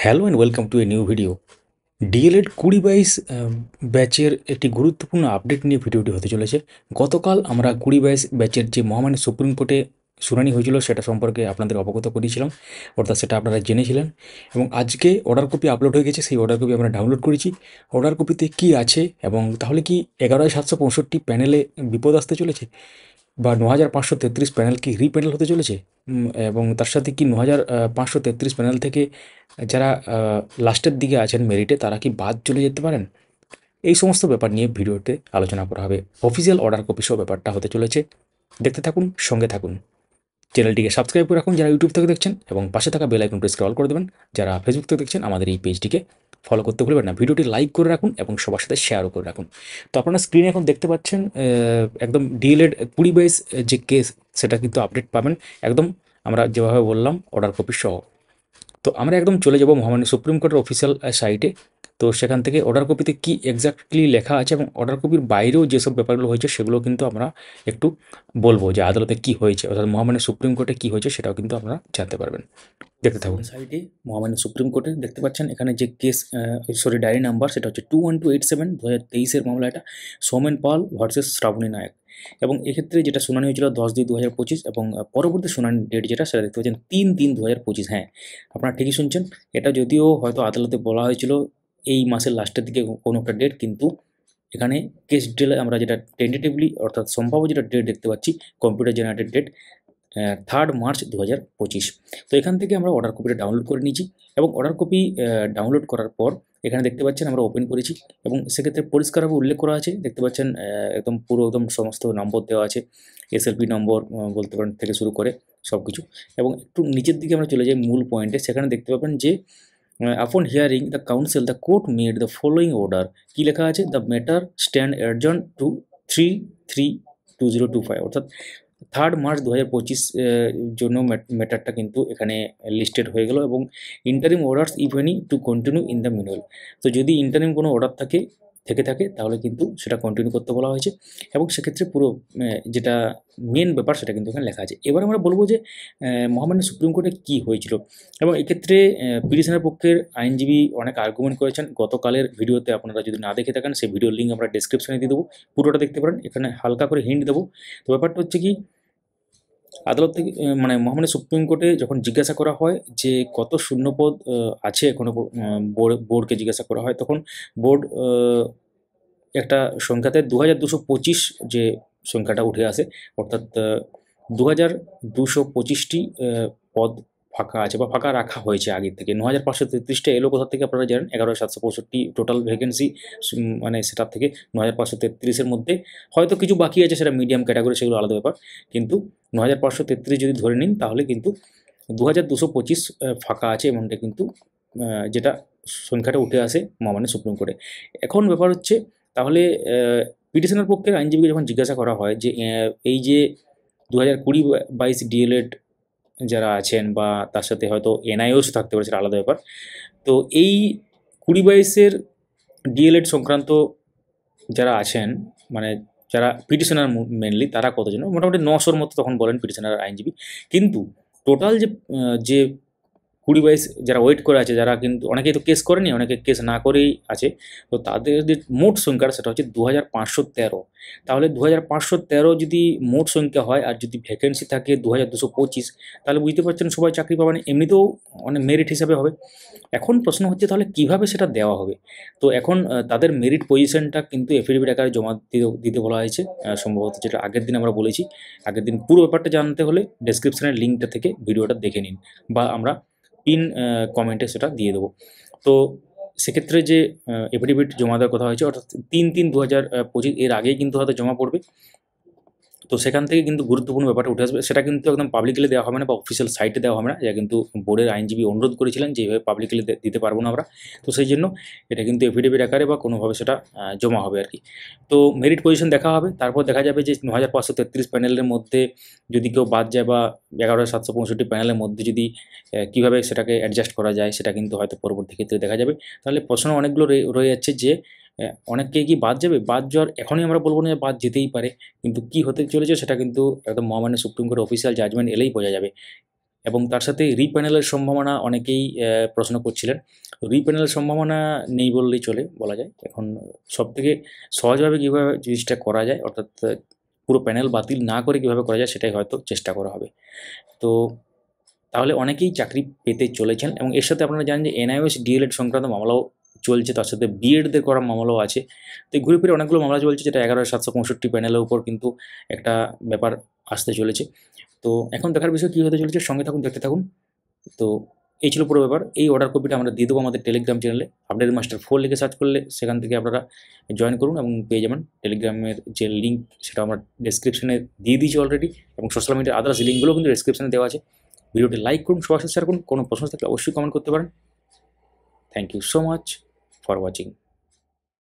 Hello and welcome to a new video. D El Ed 2022 ব্যাচের একটি গুরুত্বপূর্ণ আপডেট নিয়ে ভিডিওটি হতে চলেছে। গতকাল আমরা 2022 ব্যাচের যে মহামান্য সুপ্রিম কোর্টে শুনানি হয়েছিল সেটা সম্পর্কে আপনাদের অবগত করিয়েছিলাম, অর্থাৎ সেটা আপনারা জেনেছিলেন। এবং আজকে অর্ডার কপি আপলোড হয়ে গেছে, সেই অর্ডার কপি আমরা ডাউনলোড করেছি। অর্ডার কপিতে কী আছে এবং তাহলে কি 11,765 প্যানেলে বিপদ আসতে চলেছে, বা 9,533 প্যানেল কি রিপ্যানেল হতে চলেছে, এবং তার সাথে কি 9,533 প্যানেল থেকে যারা লাস্টের দিকে আছেন মেরিটে তারা কি বাদ চলে যেতে পারেন? এই সমস্ত ব্যাপার নিয়ে ভিডিওতে আলোচনা করা হবে। অফিসিয়াল অর্ডার কপি সহ ব্যাপারটা হতে চলেছে। দেখতে থাকুন, সঙ্গে থাকুন। চ্যানেলটিকে সাবস্ক্রাইব করে রাখুন যারা ইউটিউব থেকে দেখছেন, এবং পাশে থাকা বেল আইকন প্রেস করে অল করে দেবেন যারা ফেসবুক থেকে দেখছেন। আমাদের এই পেজটিকে ফলো করতে ভুলবেন না, ভিডিওটি লাইক করে রাখুন এবং সবার সাথে শেয়ারও করে রাখুন। তো আপনারা স্ক্রিনে এখন দেখতে পাচ্ছেন একদম ডিএলএড 2022 যে কেস সেটা কিন্তু আপডেট পাবেন একদম আমরা যেভাবে বললাম অর্ডার কপি সহ। তো আমরা একদম চলে যাব মহামান্য সুপ্রিম কোর্টের অফিসিয়াল সাইটে। তো সেখান থেকে অর্ডার কপিতে কী এক্স্যাক্টলি লেখা আছে এবং অর্ডার কপির বাইরেও যেসব ব্যাপারগুলো হয়েছে সেগুলো কিন্তু আমরা একটু বলবো যে আদালতে কী হয়েছে, অর্থাৎ মহামান্য সুপ্রিম কোর্টে কী হয়েছে সেটাও কিন্তু আপনারা জানতে পারবেন। দেখতে থাকুন। সাইটে মহামান্য সুপ্রিম কোর্টে দেখতে পাচ্ছেন এখানে যে কেস ডায়েরি নাম্বার সেটা হচ্ছে 21287 2023 মামলা। এটা সৌমেন পাল ভার্সেস শ্রাবণী নায়ক। এবং এক্ষেত্রে যেটা শুনানি হয়েছিল 10/2/2025, এবং পরবর্তী শুনানি ডেট যেটা সেটা দেখতে পাচ্ছেন 3/3/2025। হ্যাঁ, আপনারা ঠিকই শুনছেন। এটা যদিও হয়তো আদালতে বলা হয়েছিল এই মাসের লাস্টের দিকে কোনো একটা ডেট, কিন্তু এখানে কেস ডিলে আমরা যেটা টেন্টেটিভলি অর্থাৎ সম্ভাব্য যেটা ডেট দেখতে পাচ্ছি, কম্পিউটার জেনারেটেড ডেট 3 মার্চ 2025। তো এখান থেকে আমরা অর্ডার কপিটা ডাউনলোড করে নিয়েছি, এবং অর্ডার কপি ডাউনলোড করার পর এখানে দেখতে পাচ্ছেন আমরা ওপেন করেছি, এবং সেক্ষেত্রে পরিষ্কারভাবে উল্লেখ করা আছে। দেখতে পাচ্ছেন একদম পুরো একদম সমস্ত নম্বর দেওয়া আছে, এসএলপি নম্বর বলতে পারেন থেকে শুরু করে সব কিছু। এবং একটু নিচের দিকে আমরা চলে যাই মূল পয়েন্টে, সেখানে দেখতে পাবেন যে upon hearing the counsel the court made the following order. কী লেখা আছে? The matter stand adjourned to 3/3/2025, অর্থাৎ 3 মার্চ 2025 জন্য ম্যাটারটা কিন্তু এখানে লিস্টেড হয়ে গেল। এবং interim orders if any to continue in the meanwhile. তো যদি ইন্টারিম কোনো অর্ডার থাকে তাহলে কিন্তু সেটা কন্টিনিউ করতে বলা হয়েছে, এবং সেক্ষেত্রে পুরো যেটা মেন ব্যাপার সেটা কিন্তু এখানে লেখা আছে। এবার আমরা বলবো যে মহামান্য সুপ্রিম কোর্টে কী হয়েছিল, এবং এক্ষেত্রে পিটিশনের পক্ষের আইনজীবী অনেক আর্গুমেন্ট করেছেন। গতকালের ভিডিওতে আপনারা যদি না দেখে থাকেন সেই ভিডিওর লিঙ্ক আমরা ডেসক্রিপশনে দিয়ে দেবো, পুরোটা দেখতে পারেন। এখানে হালকা করে হিন্ট দেবো। তো ব্যাপারটা হচ্ছে কি, আদালত থেকে মানে মহামান্য সুপ্রিম কোর্টে যখন জিজ্ঞাসা করা হয় যে কত শূন্যপদ আছে এখনও, বোর্ডকে জিজ্ঞাসা করা হয়, তখন বোর্ড একটা সংখ্যাতে 2225 যে সংখ্যাটা উঠে আসে, অর্থাৎ 2225টি পদ ফাঁকা আছে বা ফাঁকা রাখা হয়েছে আগের থেকে। 9,533টা এলো কোথা থেকে আপনারা জানেন, 11,765 টোটাল ভ্যাকেন্সি, মানে সেটার থেকে 9,533-এর মধ্যে হয়তো কিছু বাকি আছে, সেটা মিডিয়াম ক্যাটাগরি, সেগুলো আলাদা ব্যাপার। কিন্তু 9,533 যদি ধরে নিন তাহলে কিন্তু 2,225 ফাঁকা আছে, এমনটা কিন্তু যেটা সংখ্যাটা উঠে আসে মহামান্য সুপ্রিম কোর্টে। এখন ব্যাপার হচ্ছে, তাহলে পিটিশনের পক্ষের আইনজীবীকে যখন জিজ্ঞাসা করা হয় যে এই যে 2020-22 ডিএলএড যারা আছেন, বা তার সাথে হয়তো এনআইওস থাকতে পারে, সেটা আলাদা ব্যাপার। তো এই 2022-এর ডিএলএড সংক্রান্ত যারা আছেন, মানে যারা পিটিশনার মেনলি, তারা কতজন? মোটামুটি 900-র মতো তখন বলেন পিটিশনার আইনজীবী। কিন্তু টোটাল যে 20-22 যারা ওয়েট করে আছে, যারা কিন্তু অনেকেই তো কেস করেনি, অনেকে কেস না করেই আছে, তো তাদের যে মোট সংখ্যাটা সেটা হচ্ছে 2,513। তাহলে 2,513 যদি মোট সংখ্যা হয়, আর যদি ভ্যাকেন্সি থাকে 2,225, তাহলে বুঝতে পারছেন সবাই চাকরি পাবেন, এমনিতেও অনেক মেরিট হিসাবে হবে। এখন প্রশ্ন হচ্ছে তাহলে কীভাবে সেটা দেওয়া হবে? তো এখন তাদের মেরিট পজিশনটা কিন্তু এফিডেভিট আকারে জমা দিতে বলা হয়েছে, সম্ভবত, যেটা আগের দিন আমরা বলেছি। আগের দিন পুরো ব্যাপারটা জানতে হলে ডেসক্রিপশনের লিঙ্কটা থেকে ভিডিওটা দেখে নিন, বা আমরা পিন কমেন্টে সেটা দিয়ে দেবো। তো সেক্ষেত্রে যে এফিডেভিট জমা দেওয়ার কথা হয়েছে, অর্থাৎ 3/3/2025, এর আগেই কিন্তু হয়তো জমা পড়বে। তো সেখান থেকে কিন্তু গুরুত্বপূর্ণ ব্যাপারটা উঠে আসবে। সেটা কিন্তু একদম পাবলিকলি দেওয়া হবে না, বা অফিসিয়াল সাইটে দেওয়া হবে না, যা কিন্তু বোর্ডের আইনজীবী অনুরোধ করেছিলেন যে এইভাবে পাবলিকলি দিতে পারবো না আমরা। তো সেই জন্য এটা কিন্তু এফিডেভিট আকারে বা কোনোভাবে সেটা জমা হবে আর কি। তো মেরিট পজিশন দেখা হবে, তারপর দেখা যাবে যে 9,533 প্যানেলের মধ্যে যদি কেউ বাদ যায়, বা 11,765 প্যানেলের মধ্যে যদি কীভাবে সেটাকে অ্যাডজাস্ট করা যায়, সেটা কিন্তু হয়তো পরবর্তী ক্ষেত্রে দেখা যাবে। তাহলে প্রশ্ন অনেকগুলো রয়ে যাচ্ছে যে অনেককে কি বাদ যাবে? বাদ যাওয়ার এখনই আমরা বলবো না যে বাদ যেতেই পারে, কিন্তু কী হতে চলেছে সেটা কিন্তু একদম মহামান্য সুপ্রিম কোর্টের অফিসিয়াল জাজমেন্ট এলেই বোঝা যাবে। এবং তার সাথে রিপ্যানেলের সম্ভাবনা অনেকেই প্রশ্ন করছিলেন। রিপ্যানেলের সম্ভাবনা নেই বললেই চলে, বলা যায়। এখন সবথেকে সহজভাবে কীভাবে জিনিসটা করা যায়, অর্থাৎ পুরো প্যানেল বাতিল না করে কীভাবে করা যায় সেটাই হয়তো চেষ্টা করা হবে। তো তাহলে অনেকেই চাকরি পেতে চলেছেন এবং এর সাথে আপনারা জানেন যে এনআইওএস ডিএলএড সংক্রান্ত মামলাও চলছে, তার সাথে বিএডদের করা মামলাও আছে। তো এই ঘুরে ফিরে অনেকগুলো মামলা চলছে, যেটা 11,765 প্যানেলের উপর কিন্তু একটা ব্যাপার আসতে চলেছে। তো এখন দেখার বিষয় কী হতে চলেছে, সঙ্গে থাকুন, দেখতে থাকুন। তো এই ছিল পুরো ব্যাপার। এই অর্ডার কপিটা আমরা দিয়ে দেবো আমাদের টেলিগ্রাম চ্যানেলে। আপডেট মাস্টার 4 লিখে সার্চ করলে সেখান থেকে আপনারা জয়েন করুন এবং পেয়ে যাবেন। টেলিগ্রামের যে লিঙ্ক সেটা আমরা ডেসক্রিপশনে দিয়ে দিয়েছি অলরেডি, এবং সোশ্যাল মিডিয়ার আদার্স লিঙ্কগুলো কিন্তু ডেসক্রিপশনে দেওয়া আছে। ভিডিওটি লাইক করুন, সবার সাথে শেয়ার করুন। কোনো প্রশ্ন থাকলে অবশ্যই কমেন্ট করতে পারেন। Thank you so much for watching.